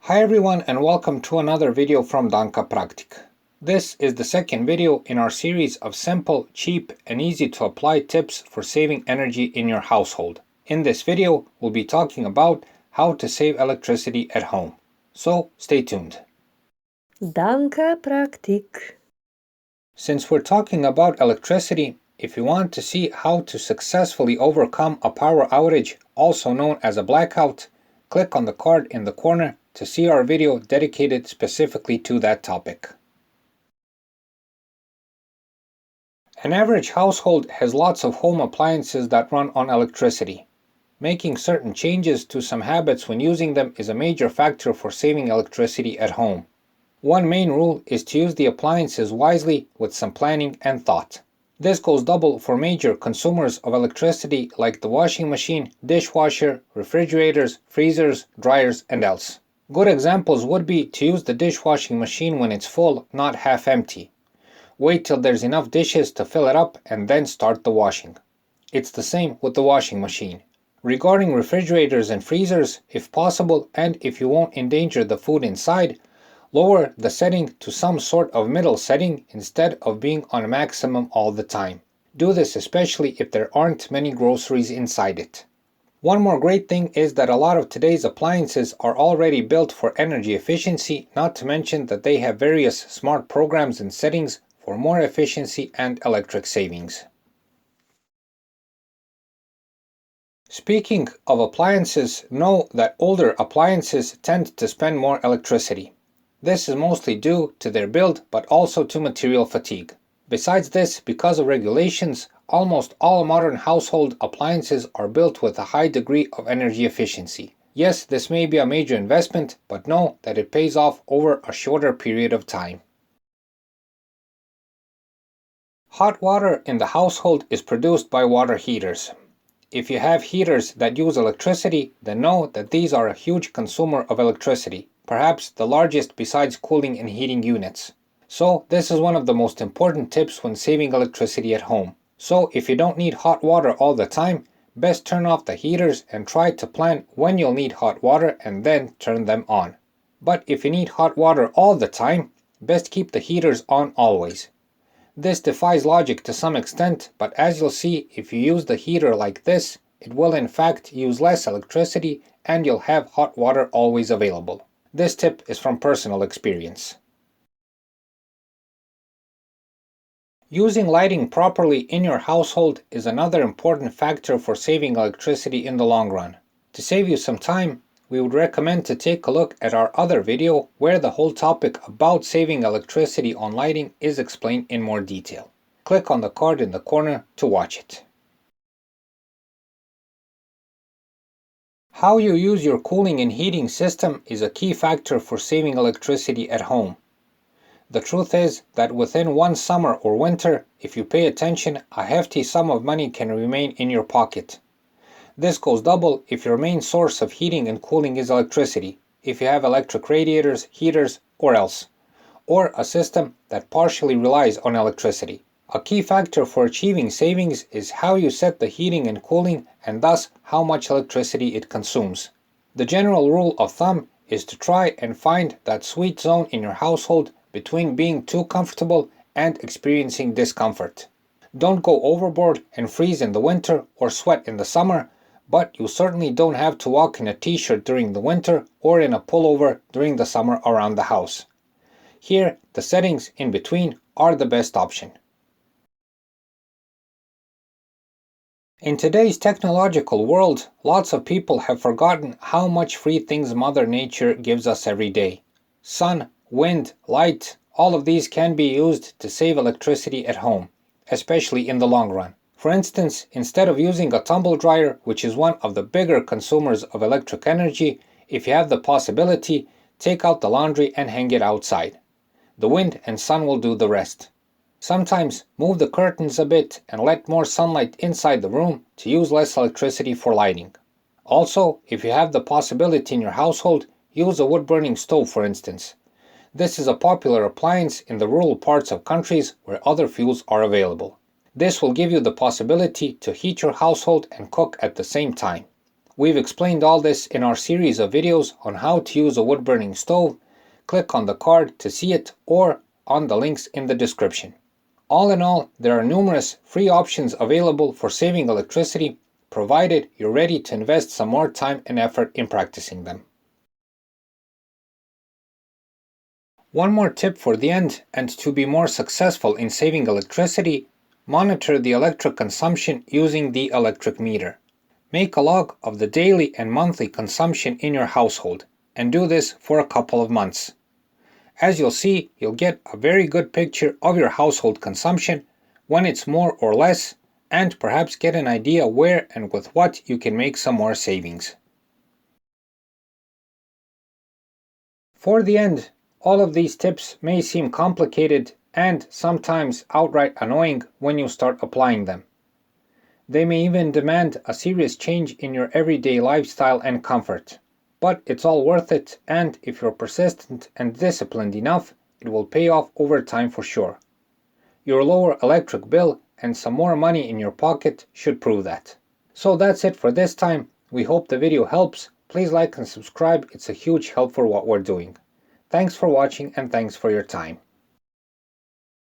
Hi everyone and welcome to another video from Danka Praktik. This is the second video in our series of simple, cheap and easy to apply tips for saving energy in your household. In this video, we'll be talking about how to save electricity at home. So stay tuned. Danka Praktik. Since we're talking about electricity, if you want to see how to successfully overcome a power outage, also known as a blackout, click on the card in the corner to see our video dedicated specifically to that topic. An average household has lots of home appliances that run on electricity. Making certain changes to some habits when using them is a major factor for saving electricity at home. One main rule is to use the appliances wisely with some planning and thought. This goes double for major consumers of electricity like the washing machine, dishwasher, refrigerators, freezers, dryers, and else. Good examples would be to use the dishwashing machine when it's full, not half empty. Wait till there's enough dishes to fill it up and then start the washing. It's the same with the washing machine. Regarding refrigerators and freezers, if possible and if you won't endanger the food inside, lower the setting to some sort of middle setting instead of being on maximum all the time. Do this especially if there aren't many groceries inside it. One more great thing is that a lot of today's appliances are already built for energy efficiency, not to mention that they have various smart programs and settings for more efficiency and electric savings. Speaking of appliances, know that older appliances tend to spend more electricity. This is mostly due to their build but also to material fatigue. Besides this, because of regulations, almost all modern household appliances are built with a high degree of energy efficiency. Yes, this may be a major investment, but know that it pays off over a shorter period of time. Hot water in the household is produced by water heaters. If you have heaters that use electricity, then know that these are a huge consumer of electricity, perhaps the largest besides cooling and heating units. So this is one of the most important tips when saving electricity at home. So if you don't need hot water all the time, best turn off the heaters and try to plan when you'll need hot water and then turn them on. But if you need hot water all the time, best keep the heaters on always. This defies logic to some extent, but as you'll see, if you use the heater like this, it will in fact use less electricity and you'll have hot water always available. This tip is from personal experience. Using lighting properly in your household is another important factor for saving electricity in the long run. To save you some time, we would recommend to take a look at our other video where the whole topic about saving electricity on lighting is explained in more detail. Click on the card in the corner to watch it. How you use your cooling and heating system is a key factor for saving electricity at home. The truth is that within one summer or winter, if you pay attention, a hefty sum of money can remain in your pocket. This goes double if your main source of heating and cooling is electricity, if you have electric radiators, heaters, or else, or a system that partially relies on electricity. A key factor for achieving savings is how you set the heating and cooling and thus how much electricity it consumes. The general rule of thumb is to try and find that sweet zone in your household between being too comfortable and experiencing discomfort. Don't go overboard and freeze in the winter or sweat in the summer, but you certainly don't have to walk in a t-shirt during the winter or in a pullover during the summer around the house. Here, the settings in between are the best option. In today's technological world, lots of people have forgotten how much free things Mother Nature gives us every day. Sun, wind, light, all of these can be used to save electricity at home, especially in the long run. For instance, instead of using a tumble dryer, which is one of the bigger consumers of electric energy, if you have the possibility, take out the laundry and hang it outside. The wind and sun will do the rest. Sometimes move the curtains a bit and let more sunlight inside the room to use less electricity for lighting. Also, if you have the possibility in your household, use a wood-burning stove for instance. This is a popular appliance in the rural parts of countries where other fuels are available. This will give you the possibility to heat your household and cook at the same time. We've explained all this in our series of videos on how to use a wood-burning stove. Click on the card to see it or on the links in the description. All in all, there are numerous free options available for saving electricity, provided you're ready to invest some more time and effort in practicing them. One more tip for the end, and to be more successful in saving electricity, monitor the electric consumption using the electric meter. Make a log of the daily and monthly consumption in your household, and do this for a couple of months. As you'll see, you'll get a very good picture of your household consumption, when it's more or less, and perhaps get an idea where and with what you can make some more savings. For the end, all of these tips may seem complicated and sometimes outright annoying when you start applying them. They may even demand a serious change in your everyday lifestyle and comfort. But it's all worth it, and if you're persistent and disciplined enough, it will pay off over time for sure. Your lower electric bill and some more money in your pocket should prove that. So that's it for this time. We hope the video helps. Please like and subscribe, it's a huge help for what we're doing. Thanks for watching and thanks for your time.